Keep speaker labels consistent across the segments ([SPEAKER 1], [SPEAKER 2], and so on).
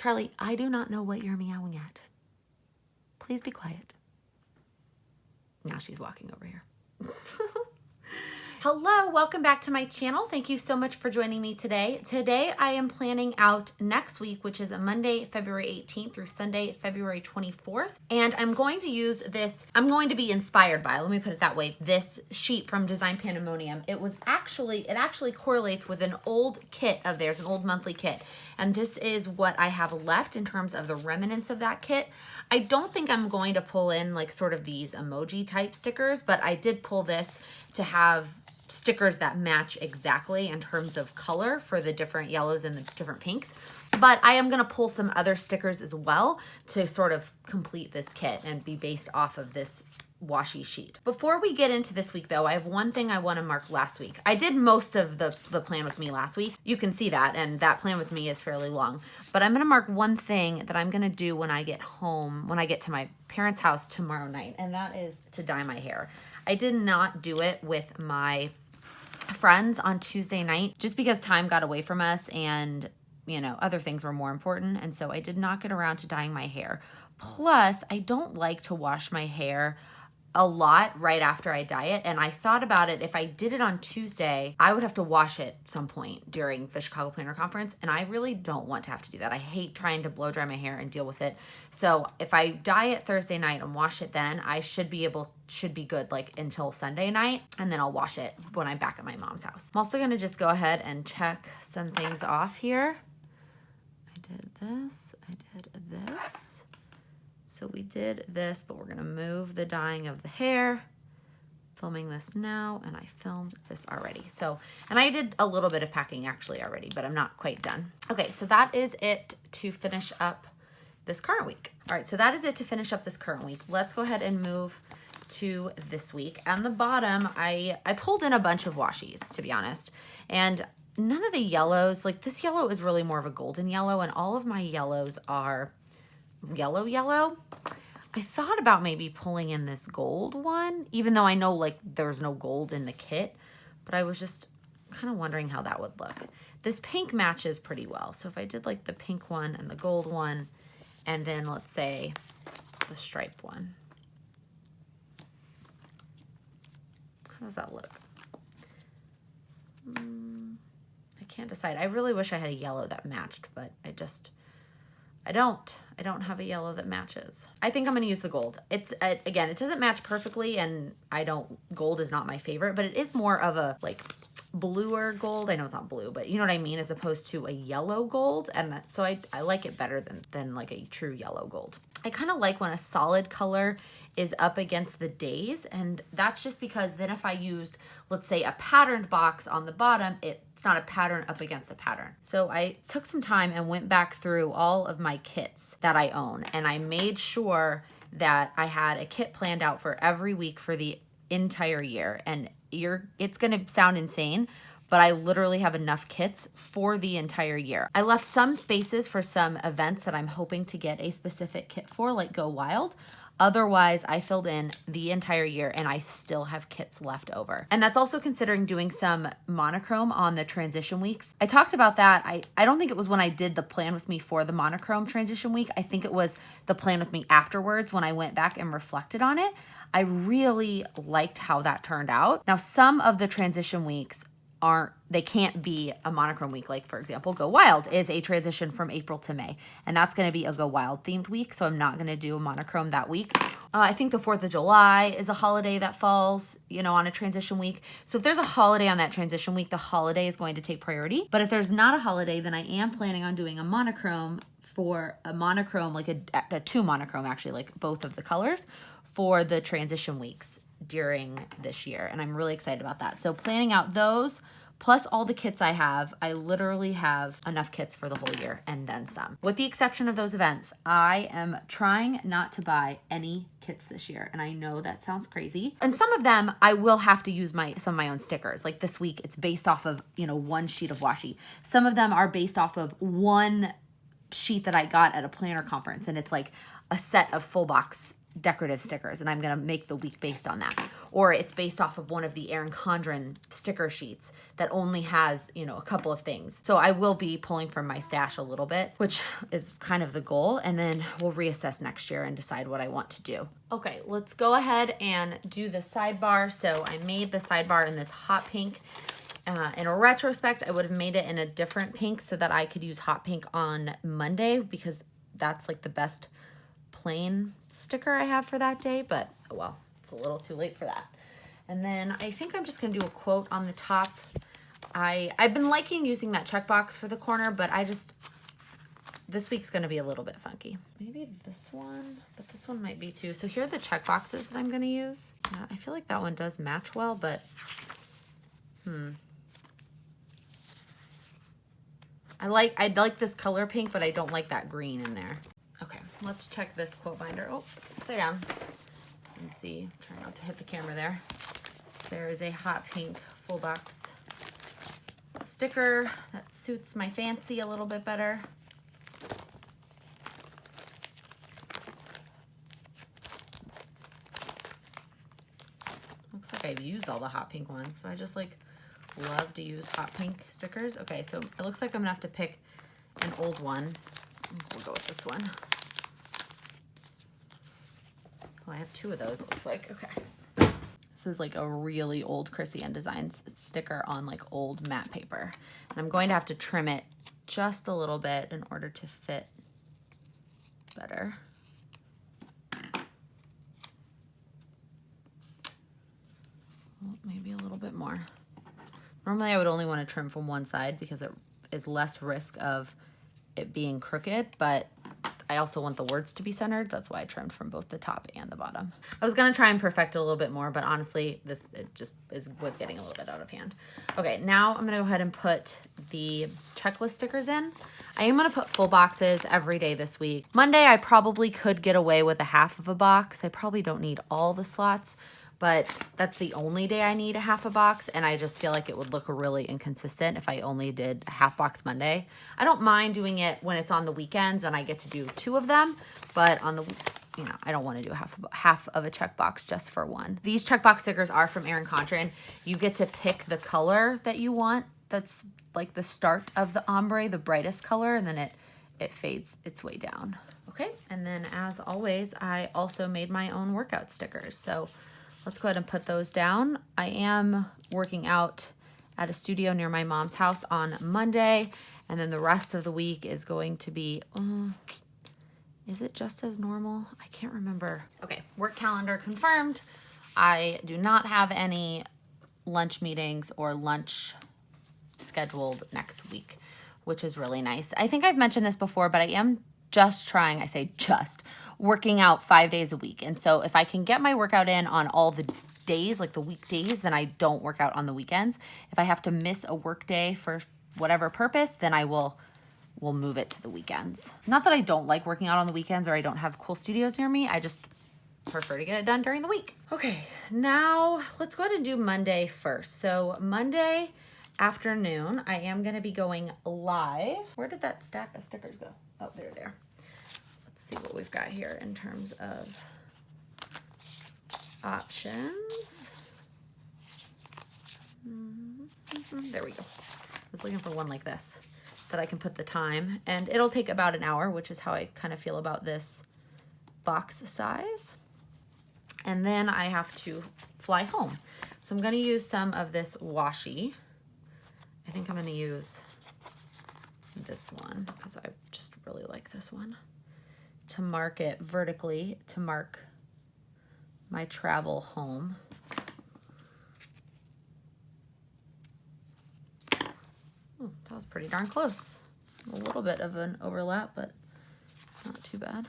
[SPEAKER 1] Charlie, I do not know what you're meowing at. Please be quiet. Now she's walking over here. Hello, welcome back to my channel. Thank you so much for joining me today. Today I am planning out next week, which is a Monday, February 18th through Sunday, February 24th. And I'm going to use this, I'm going to be inspired by, let me put it that way, this sheet from Design Pandemonium. It actually correlates with an old kit of theirs, an old monthly kit. And this is what I have left in terms of the remnants of that kit. I don't think I'm going to pull in like sort of these emoji type stickers, but I did pull this to have stickers that match exactly in terms of color for the different yellows and the different pinks. But I am gonna pull some other stickers as well to sort of complete this kit and be based off of this washi sheet. Before we get into this week though, I have one thing I wanna mark last week. I did most of the plan with me last week. You can see that, and that plan with me is fairly long. But I'm gonna mark one thing that I'm gonna do when I get home, when I get to my parents' house tomorrow night, and that is to dye my hair. I did not do it with my friends on Tuesday night just because time got away from us and, you know, other things were more important. And so I did not get around to dyeing my hair. Plus, I don't like to wash my hair a lot right after I dye it. And I thought about it, if I did it on Tuesday, I would have to wash it some point during the Chicago Planner Conference. And I really don't want to have to do that. I hate trying to blow dry my hair and deal with it. So if I dye it Thursday night and wash it then, I should be good like until Sunday night. And then I'll wash it when I'm back at my mom's house. I'm also gonna just go ahead and check some things off here. I did this, I did this. So we did this, but we're gonna move the dyeing of the hair. Filming this now, and I filmed this already. So, and I did a little bit of packing actually already, but I'm not quite done. Okay, so that is it to finish up this current week. All right, so that is it to finish up this current week. Let's go ahead and move to this week. On the bottom, I pulled in a bunch of washies, to be honest, and none of the yellows, like this yellow is really more of a golden yellow, and all of my yellows are yellow. I thought about maybe pulling in this gold one, even though I know like there's no gold in the kit, but I was just kind of wondering how that would look. This pink matches pretty well. So if I did like the pink one and the gold one, and then let's say the stripe one. How does that look? I can't decide. I really wish I had a yellow that matched, but I don't have a yellow that matches. I think I'm gonna use the gold. It's, again, it doesn't match perfectly, and gold is not my favorite, but it is more of a like bluer gold. I know it's not blue, but you know what I mean, as opposed to a yellow gold. And so I like it better than like a true yellow gold. I kind of like when a solid color is up against the days, and that's just because then if I used, let's say, a patterned box on the bottom, it's not a pattern up against a pattern. So I took some time and went back through all of my kits that I own, and I made sure that I had a kit planned out for every week for the entire year. And it's gonna sound insane, but I literally have enough kits for the entire year. I left some spaces for some events that I'm hoping to get a specific kit for, like Go Wild. Otherwise, I filled in the entire year and I still have kits left over. And that's also considering doing some monochrome on the transition weeks. I talked about that. I don't think it was when I did the plan with me for the monochrome transition week. I think it was the plan with me afterwards when I went back and reflected on it. I really liked how that turned out. Now, some of the transition weeks they can't be a monochrome week. Like for example, Go Wild is a transition from April to May, and that's gonna be a Go Wild themed week, so I'm not gonna do a monochrome that week. I think the 4th of July is a holiday that falls, you know, on a transition week. So if there's a holiday on that transition week, the holiday is going to take priority. But if there's not a holiday, then I am planning on doing a monochrome, like a 2 monochrome actually, like both of the colors for the transition weeks during this year, and I'm really excited about that. So planning out those, plus all the kits I literally have enough kits for the whole year and then some. With the exception of those events, I am trying not to buy any kits this year, and I know that sounds crazy. And some of them I will have to use some of my own stickers. Like this week, it's based off of, you know, one sheet of washi. Some of them are based off of one sheet that I got at a planner conference, and it's like a set of full box decorative stickers, and I'm gonna make the week based on that. Or it's based off of one of the Erin Condren sticker sheets that only has, you know, a couple of things. So I will be pulling from my stash a little bit, which is kind of the goal, and then we'll reassess next year and decide what I want to do. Okay, let's go ahead and do the sidebar. So I made the sidebar in this hot pink. In a retrospect, I would have made it in a different pink so that I could use hot pink on Monday, because that's like the best plain sticker I have for that day, but oh well, it's a little too late for that. And then I think I'm just gonna do a quote on the top. I've been liking using that checkbox for the corner, but this week's gonna be a little bit funky. Maybe this one, but this one might be too. So here are the checkboxes that I'm gonna use. I feel like that one does match well, but I like this color pink, but I don't like that green in there. Okay, let's check this quote binder. Oh, upside down. And see, try not to hit the camera there. There is a hot pink full box sticker that suits my fancy a little bit better. Looks like I've used all the hot pink ones, so I just like love to use hot pink stickers. Okay, so it looks like I'm gonna have to pick an old one. We'll go with this one. Oh, I have two of those, it looks like. Okay. This is like a really old Chrissy N Designs sticker on like old matte paper. And I'm going to have to trim it just a little bit in order to fit better. Well, maybe a little bit more. Normally I would only want to trim from one side because it is less risk of it being crooked, but I also want the words to be centered. That's why I trimmed from both the top and the bottom. I was gonna try and perfect it a little bit more, but honestly, it just was getting a little bit out of hand. Okay, now I'm gonna go ahead and put the checklist stickers in. I am gonna put full boxes every day this week. Monday, I probably could get away with a half of a box. I probably don't need all the slots, but that's the only day I need a half a box, and I just feel like it would look really inconsistent if I only did a half box Monday. I don't mind doing it when it's on the weekends and I get to do 2 of them, but on the, you know, I don't want to do half of a checkbox just for one. These checkbox stickers are from Erin Condren. You get to pick the color that you want. That's like the start of the ombre, the brightest color, and then it fades its way down. Okay, and then as always, I also made my own workout stickers. So let's go ahead and put those down. I am working out at a studio near my mom's house on Monday, and then the rest of the week is going to be, is it just as normal? I can't remember. Okay, work calendar confirmed. I do not have any lunch meetings or lunch scheduled next week, which is really nice. I think I've mentioned this before, but I am just trying, I say just, working out 5 days a week. And so if I can get my workout in on all the days, like the weekdays, then I don't work out on the weekends. If I have to miss a work day for whatever purpose, then we'll move it to the weekends. Not that I don't like working out on the weekends or I don't have cool studios near me. I just prefer to get it done during the week. Okay, now let's go ahead and do Monday first. So Monday afternoon, I am gonna be going live. Where did that stack of stickers go? Oh, they're there. Let's see what we've got here in terms of options. There we go. I was looking for one like this that I can put the time, and it'll take about an hour, which is how I kind of feel about this box size. And then I have to fly home. So I'm gonna use some of this washi. I think I'm gonna use this one because I just really like this one, to mark it vertically, to mark my travel home. Oh, that was pretty darn close. A little bit of an overlap, but not too bad.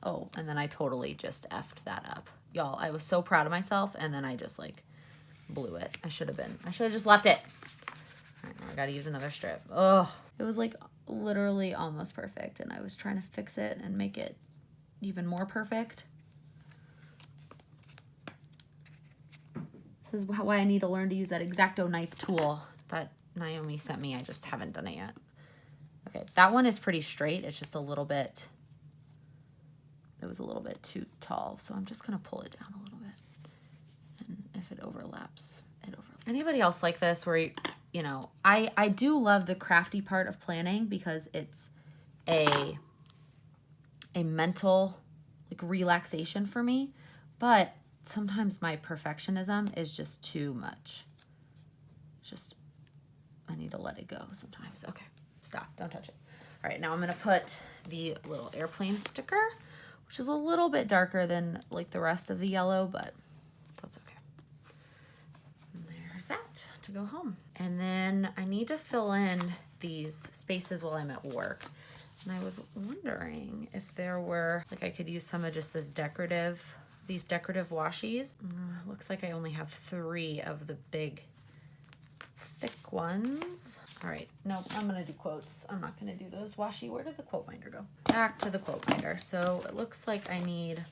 [SPEAKER 1] Oh, and then I totally just effed that up. Y'all, I was so proud of myself, and then I just like blew it. I should have just left it. All right, now I gotta use another strip. Oh, it was like literally almost perfect, and I was trying to fix it and make it even more perfect. This is why I need to learn to use that X-Acto knife tool that Naomi sent me. I just haven't done it yet. Okay, that one is pretty straight. It's just a little bit, it was a little bit too tall. So I'm just gonna pull it down a little bit. And if it overlaps, it overlaps. Anybody else like this where, you know, I do love the crafty part of planning because it's a mental like relaxation for me, but sometimes my perfectionism is just too much. Just, I need to let it go sometimes. Okay, stop, don't touch it. All right, now I'm gonna put the little airplane sticker, which is a little bit darker than like the rest of the yellow, but that's okay. And there's that to go home. And then I need to fill in these spaces while I'm at work. And I was wondering if there were, like I could use some of just this decorative, these decorative washies. Looks like I only have 3 of the big, thick ones. All right, nope, I'm gonna do quotes. I'm not gonna do those washi. Where did the quote binder go? Back to the quote binder. So it looks like I need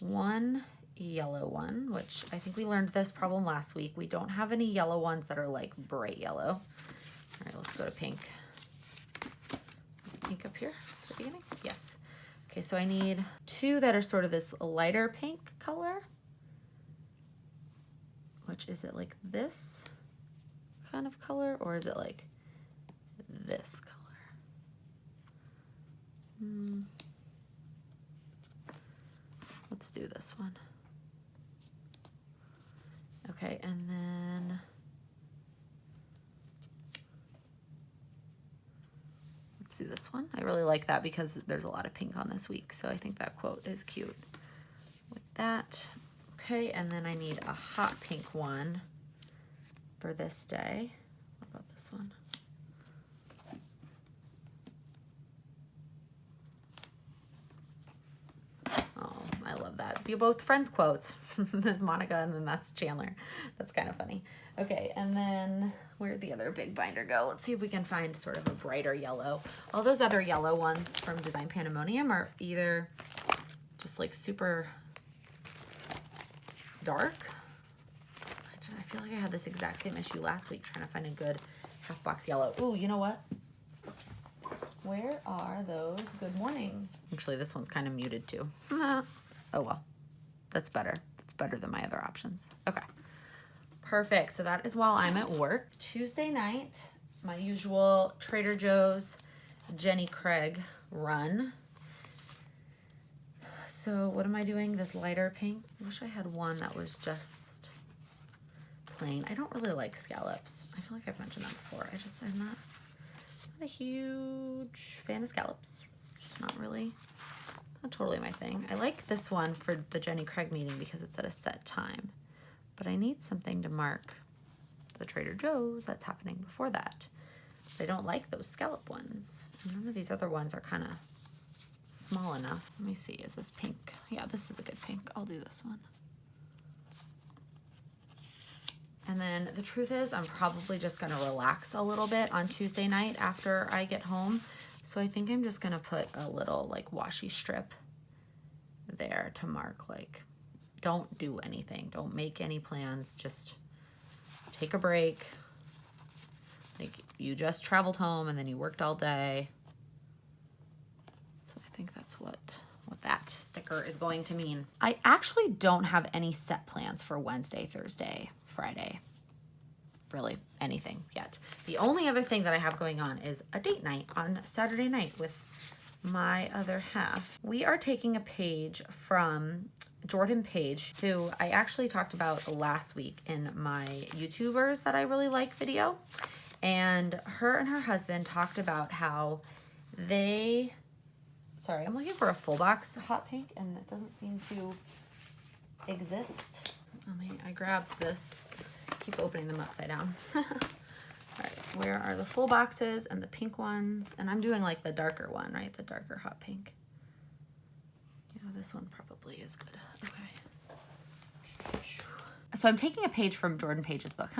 [SPEAKER 1] 1 yellow one, which I think we learned this problem last week. We don't have any yellow ones that are like bright yellow. All right, let's go to pink. Pink up here at the beginning? Yes. Okay, so I need 2 that are sort of this lighter pink color. Which, is it like this kind of color or is it like this color? Let's do this one. Okay, and then let's do this one. I really like that because there's a lot of pink on this week, so I think that quote is cute with that. Okay, and then I need a hot pink one for this day. What about this one? Oh, I love that. Be both friends quotes. Monica, and then that's Chandler. That's kind of funny. Okay, and then where'd the other big binder go? Let's see if we can find sort of a brighter yellow. All those other yellow ones from Design Pandemonium are either just like super dark. I feel like I had this exact same issue last week trying to find a good half box yellow. Ooh, you know what? Where are those? Good morning. Actually, this one's kind of muted too. Oh well, that's better. That's better than my other options. Okay, perfect. So that is while I'm at work. Tuesday night, my usual Trader Joe's Jenny Craig run. So what am I doing? This lighter pink. I wish I had one that was just plain. I don't really like scallops. I feel like I've mentioned that before. I'm not a huge fan of scallops. Just not totally my thing. I like this one for the Jenny Craig meeting because it's at a set time, but I need something to mark the Trader Joe's that's happening before that. I don't like those scallop ones. None of these other ones are kind of small enough. Let me see, is this pink? Yeah, this is a good pink. I'll do this one. And then the truth is I'm probably just gonna relax a little bit on Tuesday night after I get home. So I think I'm just gonna put a little like washi strip there to mark like, don't do anything. Don't make any plans. Just take a break. Like you just traveled home and then you worked all day. So I think that's what that sticker is going to mean. I actually don't have any set plans for Wednesday, Thursday, Friday, really anything yet. The only other thing that I have going on is a date night on Saturday night with my other half. We are taking a page from Jordan Page, who I actually talked about last week in my YouTubers that I really like video. And her husband talked about how they, sorry, I'm looking for a full box hot pink and it doesn't seem to exist. I grabbed this, keep opening them upside down. All right, where are the full boxes and the pink ones? And I'm doing like the darker one, right? The darker hot pink. Yeah, this one probably is good. Okay. So I'm taking a page from Jordan Page's book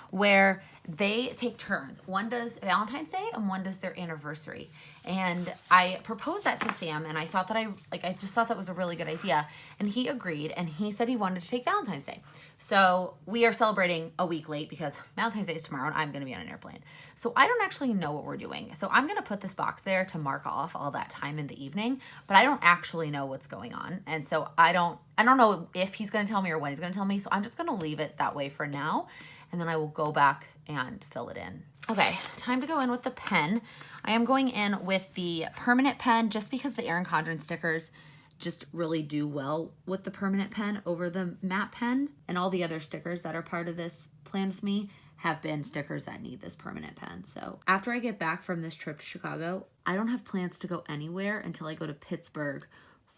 [SPEAKER 1] where they take turns. One does Valentine's Day and one does their anniversary. And I proposed that to Sam, and I thought that I just thought that was a really good idea. And he agreed, and he said he wanted to take Valentine's Day. So we are celebrating a week late because Valentine's Day is tomorrow and I'm going to be on an airplane. So I don't actually know what we're doing. So I'm going to put this box there to mark off all that time in the evening, but I don't actually know what's going on. And so I don't know if he's going to tell me or when he's going to tell me. So I'm just going to leave it that way for now. And then I will go back and fill it in. Okay, time to go in with the pen. I am going in with the permanent pen just because the Erin Condren stickers just really do well with the permanent pen over the matte pen, and all the other stickers that are part of this plan with me have been stickers that need this permanent pen. So after I get back from this trip to Chicago, I don't have plans to go anywhere until I go to Pittsburgh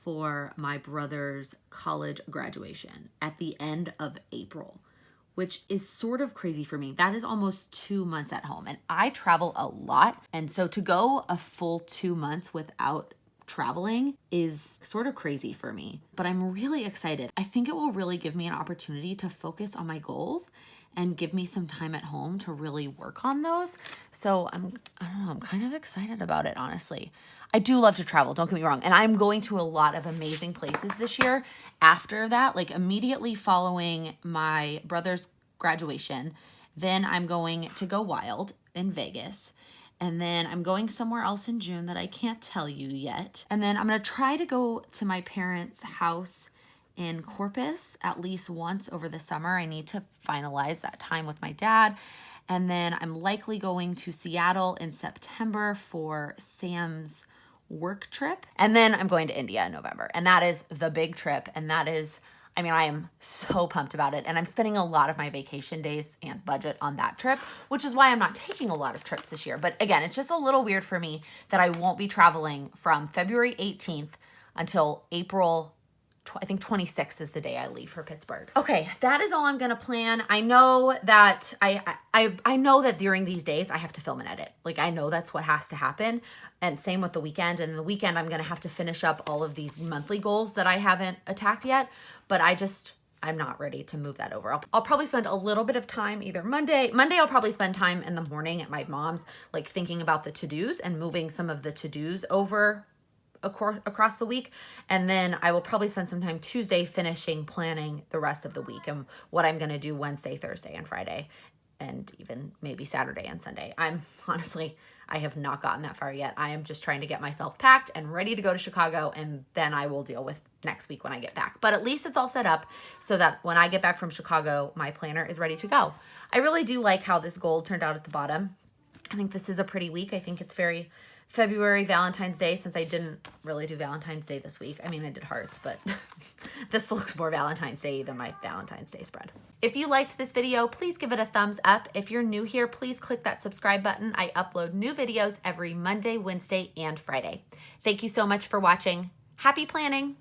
[SPEAKER 1] for my brother's college graduation at the end of April, which is sort of crazy for me. That is almost 2 months at home, and I travel a lot. And so to go a full 2 months without traveling is sort of crazy for me, but I'm really excited. I think it will really give me an opportunity to focus on my goals and give me some time at home to really work on those. So I don't know, I'm kind of excited about it, honestly. I do love to travel, don't get me wrong. And I'm going to a lot of amazing places this year after that, like immediately following my brother's graduation. Then I'm going to go wild in Vegas. And then I'm going somewhere else in June that I can't tell you yet. And then I'm gonna try to go to my parents' house in Corpus at least once over the summer. I need to finalize that time with my dad. And then I'm likely going to Seattle in September for Sam's work trip. And then I'm going to India in November. And that is the big trip. And that is, I mean, I am so pumped about it. And I'm spending a lot of my vacation days and budget on that trip, which is why I'm not taking a lot of trips this year. But again, it's just a little weird for me that I won't be traveling from February 18th until April, I think 26th is the day I leave for Pittsburgh. Okay, that is all I'm gonna plan. I know that I know that during these days I have to film and edit. Like, I know that's what has to happen. And same with the weekend. And the weekend I'm gonna have to finish up all of these monthly goals that I haven't attacked yet. But I'm not ready to move that over. I'll probably spend a little bit of time either Monday I'll probably spend time in the morning at my mom's, like thinking about the to-dos and moving some of the to-dos over across the week. And then I will probably spend some time Tuesday finishing planning the rest of the week and what I'm going to do Wednesday, Thursday, and Friday, and even maybe Saturday and Sunday. I have not gotten that far yet. I am just trying to get myself packed and ready to go to Chicago, and then I will deal with next week when I get back. But at least it's all set up so that when I get back from Chicago, my planner is ready to go. I really do like how this gold turned out at the bottom. I think this is a pretty week. I think it's very February Valentine's Day, since I didn't really do Valentine's Day this week. I mean, I did hearts, but this looks more Valentine's Day than my Valentine's Day spread. If you liked this video, please give it a thumbs up. If you're new here, please click that subscribe button. I upload new videos every Monday, Wednesday, and Friday. Thank you so much for watching. Happy planning!